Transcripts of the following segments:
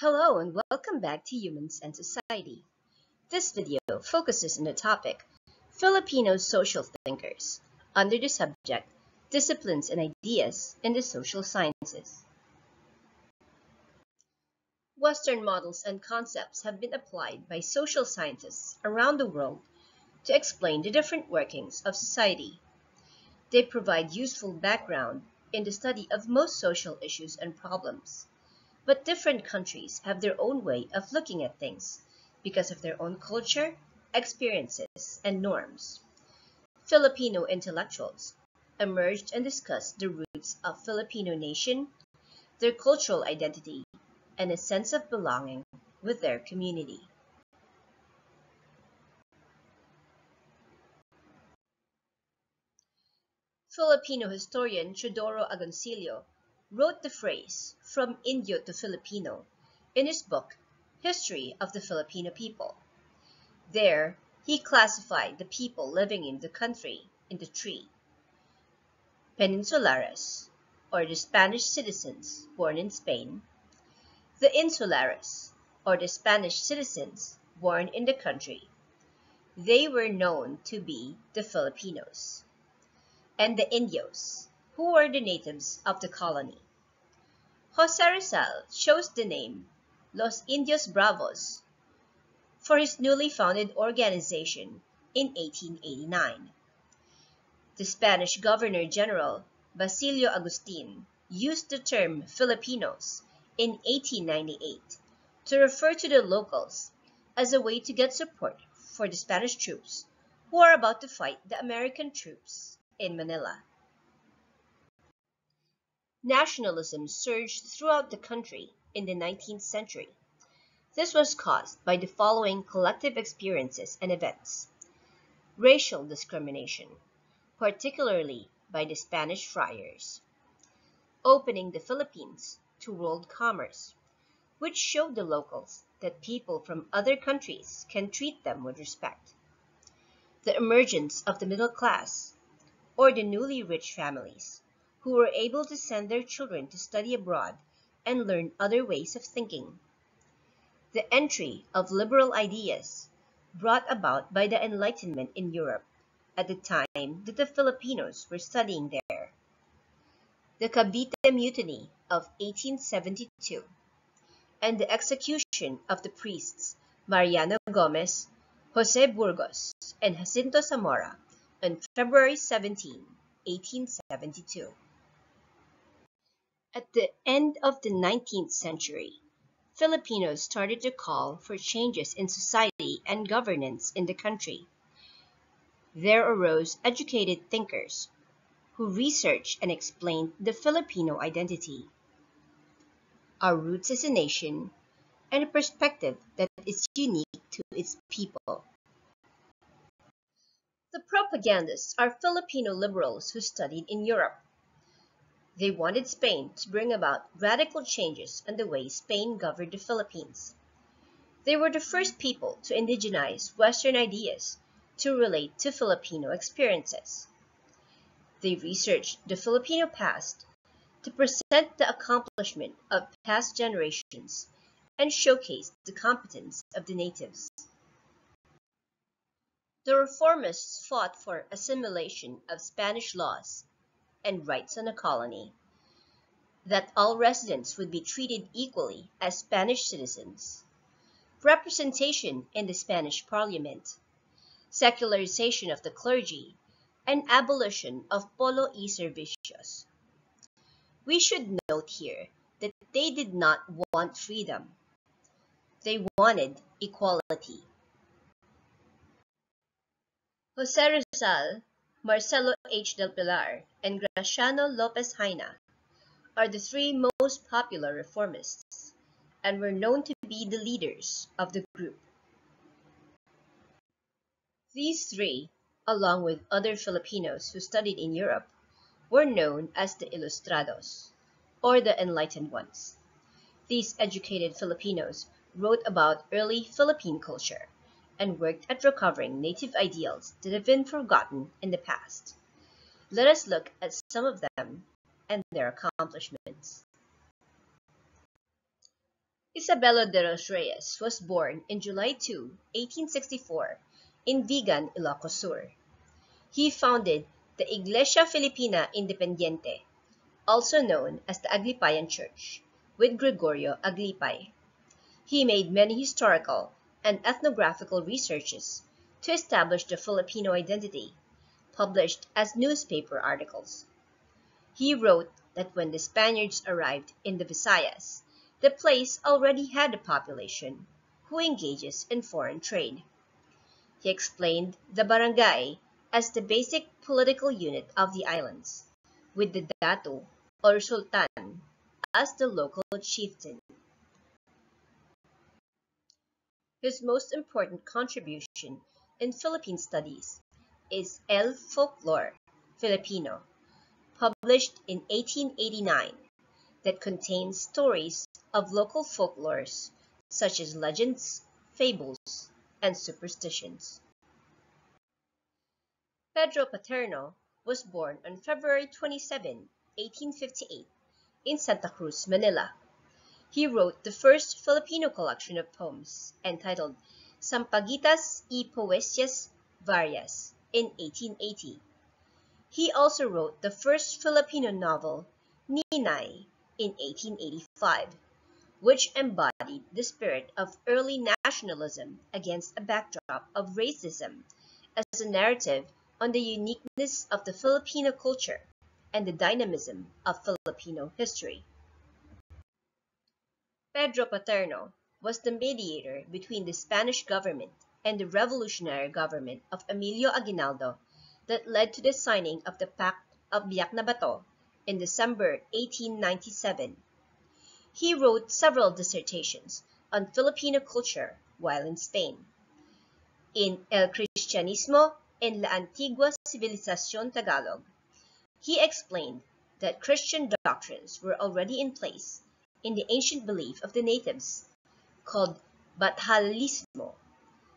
Hello and welcome back to Humans and Society. This video focuses on the topic Filipino social thinkers under the subject Disciplines and Ideas in the Social Sciences. Western models and concepts have been applied by social scientists around the world to explain the different workings of society. They provide useful background in the study of most social issues and problems. But different countries have their own way of looking at things because of their own culture, experiences, and norms. Filipino intellectuals emerged and discussed the roots of Filipino nation, their cultural identity, and a sense of belonging with their community. Filipino historian Teodoro Agoncillo wrote the phrase "from Indio to Filipino" in his book History of the Filipino People. There, he classified the people living in the country into three: Peninsulares, or the Spanish citizens born in Spain; the Insulares, or the Spanish citizens born in the country. They were known to be the Filipinos; and the Indios, who were the natives of the colony. Jose Rizal chose the name Los Indios Bravos for his newly founded organization in 1889. The Spanish Governor-General Basilio Agustin used the term Filipinos in 1898 to refer to the locals as a way to get support for the Spanish troops who are about to fight the American troops in Manila. Nationalism surged throughout the country in the 19th century. This was caused by the following collective experiences and events: racial discrimination, particularly by the Spanish friars; opening the Philippines to world commerce, which showed the locals that people from other countries can treat them with respect; the emergence of the middle class, or the newly rich families, who were able to send their children to study abroad and learn other ways of thinking; the entry of liberal ideas brought about by the Enlightenment in Europe at the time that the Filipinos were studying there; the Cavite Mutiny of 1872, and the execution of the priests Mariano Gomez, Jose Burgos, and Jacinto Zamora on February 17, 1872. At the end of the 19th century, Filipinos started to call for changes in society and governance in the country. There arose educated thinkers who researched and explained the Filipino identity, our roots as a nation, and a perspective that is unique to its people. The propagandists are Filipino liberals who studied in Europe. They wanted Spain to bring about radical changes in the way Spain governed the Philippines. They were the first people to indigenize Western ideas to relate to Filipino experiences. They researched the Filipino past to present the accomplishment of past generations and showcase the competence of the natives. The reformists fought for assimilation of Spanish laws and rights on the colony, that all residents would be treated equally as Spanish citizens, representation in the Spanish Parliament, secularization of the clergy, and abolition of polo y servicios. We should note here that they did not want freedom. They wanted equality. Jose Rizal, Marcelo H. del Pilar, and Graciano Lopez Haina are the three most popular reformists, and were known to be the leaders of the group. These three, along with other Filipinos who studied in Europe, were known as the Ilustrados, or the Enlightened Ones. These educated Filipinos wrote about early Philippine culture and worked at recovering native ideals that have been forgotten in the past. Let us look at some of them and their accomplishments. Isabelo de los Reyes was born in July 2, 1864, in Vigan, Ilocos Sur. He founded the Iglesia Filipina Independiente, also known as the Aglipayan Church, with Gregorio Aglipay. He made many historical and ethnographical researches to establish the Filipino identity, published as newspaper articles. He wrote that when the Spaniards arrived in the Visayas, the place already had a population who engages in foreign trade. He explained the barangay as the basic political unit of the islands, with the dato or sultan as the local chieftain. His most important contribution in Philippine studies is El Folklore Filipino, published in 1889, that contains stories of local folklores such as legends, fables, and superstitions. Pedro Paterno was born on February 27, 1858, in Santa Cruz, Manila. He wrote the first Filipino collection of poems, entitled Sampaguitas y Poesias Varias, in 1880. He also wrote the first Filipino novel, Ninay, in 1885, which embodied the spirit of early nationalism against a backdrop of racism, as a narrative on the uniqueness of the Filipino culture and the dynamism of Filipino history. Pedro Paterno was the mediator between the Spanish government and the revolutionary government of Emilio Aguinaldo that led to the signing of the Pact of Biak-na-Bato in December 1897. He wrote several dissertations on Filipino culture while in Spain. In El Cristianismo en la Antigua Civilización Tagalog, he explained that Christian doctrines were already in place in the ancient belief of the natives, called Bathalismo,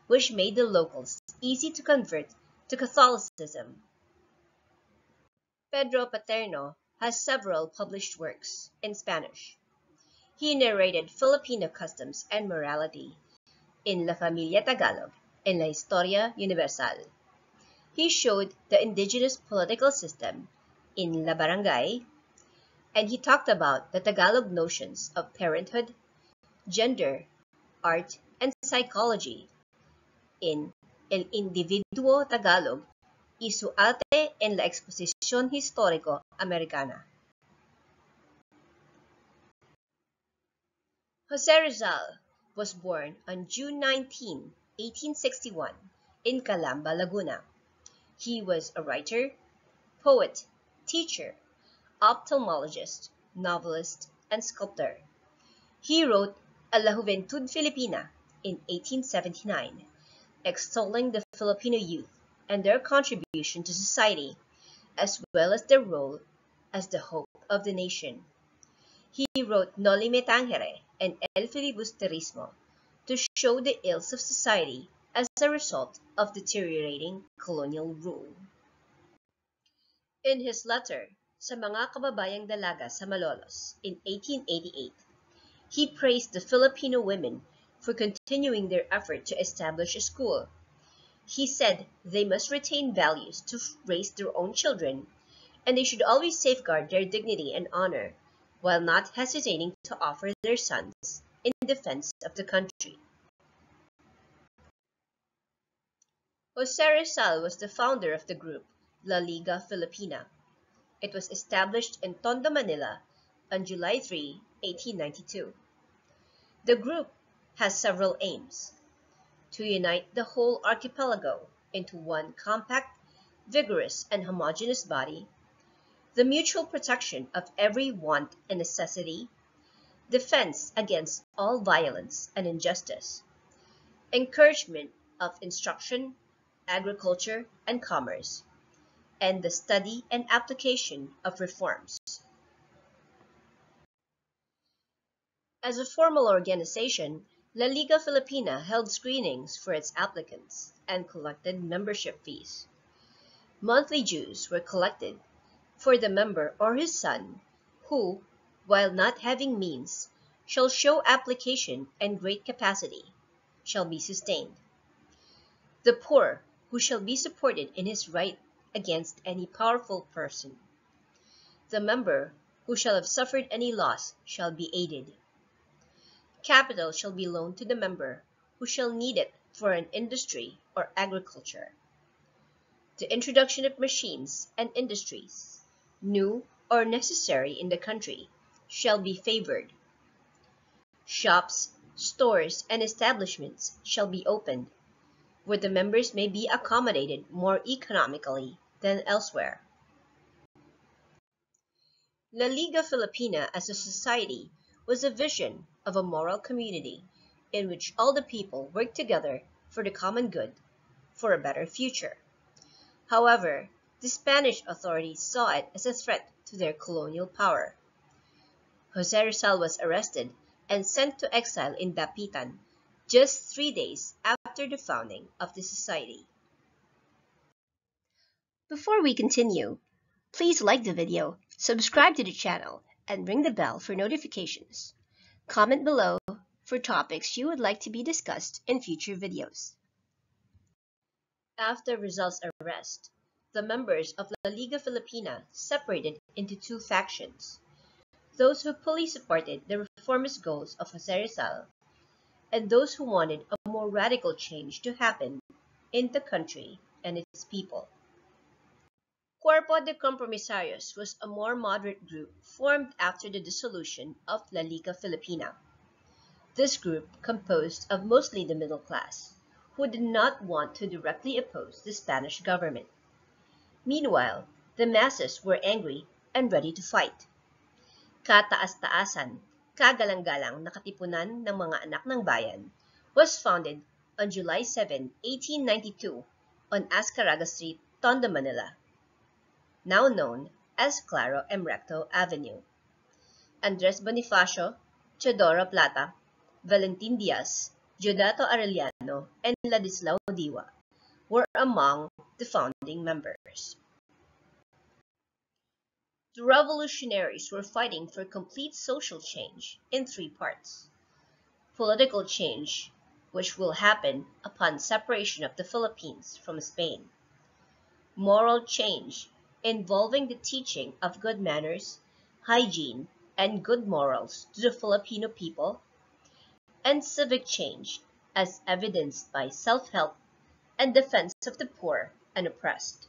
which made the locals easy to convert to Catholicism. Pedro Paterno has several published works in Spanish. He narrated Filipino customs and morality in La Familia Tagalog and La Historia Universal. He showed the indigenous political system in La Barangay, and he talked about the Tagalog notions of parenthood, gender, art, and psychology in El Individuo Tagalog y su arte en la Exposición Histórico-Americana. Jose Rizal was born on June 19, 1861, in Calamba, Laguna. He was a writer, poet, teacher, ophthalmologist, novelist, and sculptor. He wrote A la Juventud Filipina in 1879, extolling the Filipino youth and their contribution to society, as well as their role as the hope of the nation. He wrote Noli Me Tangere and El Filibusterismo to show the ills of society as a result of deteriorating colonial rule. In his letter sa mga kababayang dalaga sa Malolos in 1888, he praised the Filipino women for continuing their effort to establish a school. He said they must retain values to raise their own children, and they should always safeguard their dignity and honor, while not hesitating to offer their sons in defense of the country. Jose Rizal was the founder of the group La Liga Filipina. It was established in Tondo, Manila on July 3, 1892. The group has several aims: to unite the whole archipelago into one compact, vigorous, and homogeneous body, the mutual protection of every want and necessity, defense against all violence and injustice, encouragement of instruction, agriculture, and commerce, and the study and application of reforms. As a formal organization, La Liga Filipina held screenings for its applicants and collected membership fees. Monthly dues were collected for the member or his son who, while not having means, shall show application and great capacity, shall be sustained. The poor, who shall be supported in his right against any powerful person. The member, who shall have suffered any loss, shall be aided. Capital shall be loaned to the member, who shall need it for an industry or agriculture. The introduction of machines and industries, new or necessary in the country, shall be favored. Shops, stores, and establishments shall be opened, where the members may be accommodated more economically than elsewhere. La Liga Filipina as a society was a vision of a moral community in which all the people work together for the common good, for a better future. However, the Spanish authorities saw it as a threat to their colonial power. José Rizal was arrested and sent to exile in Dapitan just 3 days after the founding of the society. Before we continue, please like the video, subscribe to the channel, and ring the bell for notifications. Comment below for topics you would like to be discussed in future videos. After Rizal's arrest, the members of La Liga Filipina separated into two factions: those who fully supported the reformist goals of José Rizal, and those who wanted a more radical change to happen in the country and its people. Cuerpo de Compromisarios was a more moderate group formed after the dissolution of La Liga Filipina. This group composed of mostly the middle class, who did not want to directly oppose the Spanish government. Meanwhile, the masses were angry and ready to fight. Kataas-taasan, kagalang-galang na katipunan ng mga anak ng bayan was founded on July 7, 1892 on Azcaraga Street, Tondo, Manila, now known as Claro M. Recto Avenue. Andres Bonifacio, Teodoro Plata, Valentin Diaz, Diodato Arellano, and Ladislao Diwa were among the founding members. The revolutionaries were fighting for complete social change in three parts: political change, which will happen upon separation of the Philippines from Spain; moral change, involving the teaching of good manners, hygiene, and good morals to the Filipino people; and civic change, as evidenced by self-help and defense of the poor and oppressed.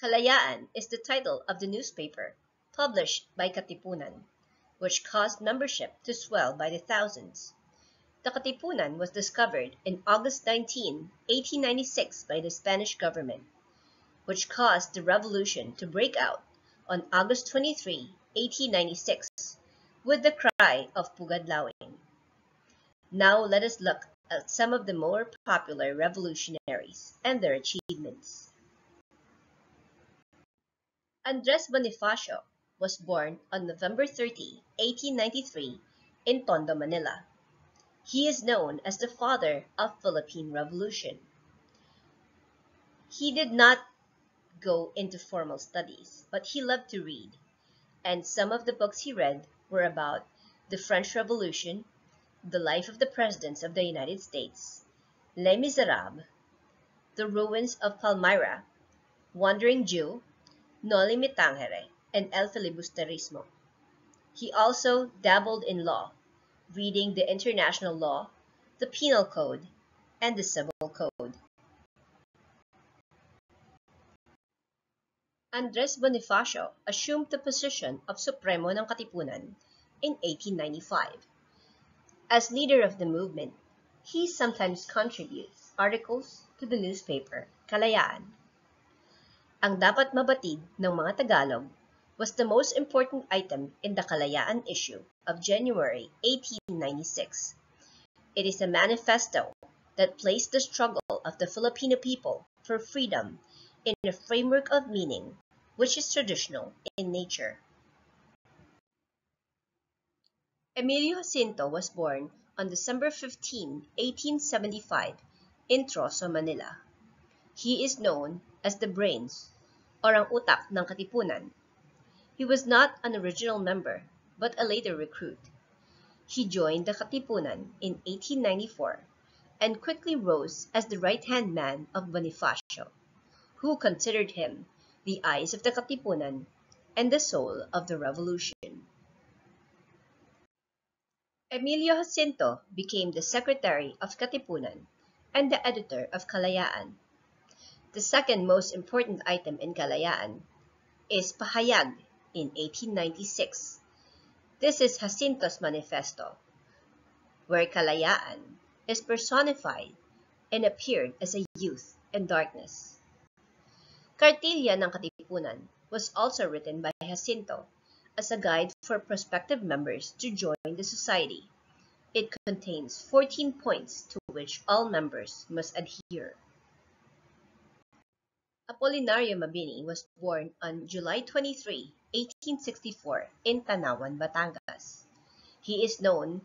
Kalayaan is the title of the newspaper published by Katipunan, which caused membership to swell by the thousands. The Katipunan was discovered in August 19, 1896 by the Spanish government, which caused the revolution to break out on August 23, 1896, with the cry of Pugadlawin. Now let us look at some of the more popular revolutionaries and their achievements. Andres Bonifacio was born on November 30, 1893, in Tondo, Manila. He is known as the father of Philippine Revolution. He did not go into formal studies, but he loved to read, and some of the books he read were about the French Revolution, the life of the presidents of the United States, Les Miserables, the ruins of Palmyra, Wandering Jew, Noli Me Tangere, and El Filibusterismo. He also dabbled in law, reading the international law, the penal code, and the civil code. Andres Bonifacio assumed the position of Supremo ng Katipunan in 1895. As leader of the movement, he sometimes contributes articles to the newspaper Kalayaan. Ang dapat mabatid ng mga Tagalog was the most important item in the Kalayaan issue of January 1896. It is a manifesto that placed the struggle of the Filipino people for freedom in a framework of meaning which is traditional in nature. Emilio Jacinto was born on December 15, 1875, in Trozo, Manila. He is known as the brains, or ang utak ng Katipunan. He was not an original member, but a later recruit. He joined the Katipunan in 1894 and quickly rose as the right-hand man of Bonifacio, who considered him the eyes of the Katipunan and the soul of the revolution. Emilio Jacinto became the secretary of Katipunan and the editor of Kalayaan. The second most important item in Kalayaan is Pahayag in 1896. This is Jacinto's manifesto, where Kalayaan is personified and appeared as a youth in darkness. Kartilya ng Katipunan was also written by Jacinto as a guide for prospective members to join the society. It contains 14 points to which all members must adhere. Apolinario Mabini was born on July 23, 1864 in Tanawan, Batangas. He is known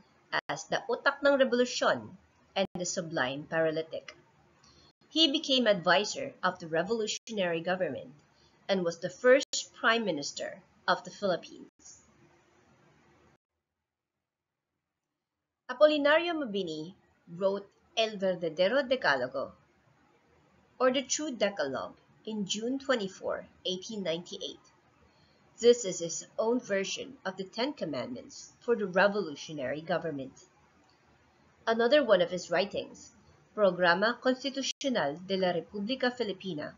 as the Utak ng Revolusyon and the Sublime Paralytic. He became advisor of the revolutionary government and was the first prime minister of the Philippines. Apolinario Mabini wrote El Verdadero Decalogo, or the True Decalogue, in June 24, 1898. This is his own version of the Ten Commandments for the revolutionary government. Another one of his writings, Programa Constitucional de la República Filipina,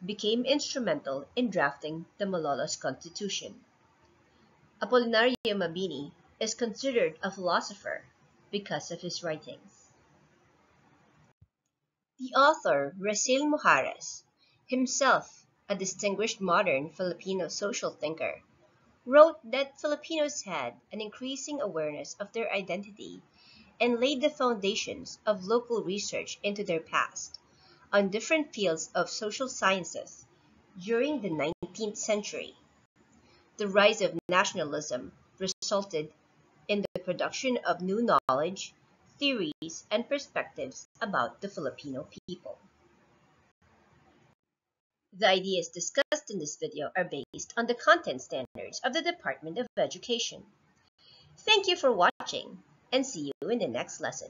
became instrumental in drafting the Malolos Constitution. Apolinario Mabini is considered a philosopher because of his writings. The author Raciel Mujares, himself a distinguished modern Filipino social thinker, wrote that Filipinos had an increasing awareness of their identity and laid the foundations of local research into their past on different fields of social sciences during the 19th century. The rise of nationalism resulted in the production of new knowledge, theories, and perspectives about the Filipino people. The ideas discussed in this video are based on the content standards of the Department of Education. Thank you for watching, and see you in the next lesson.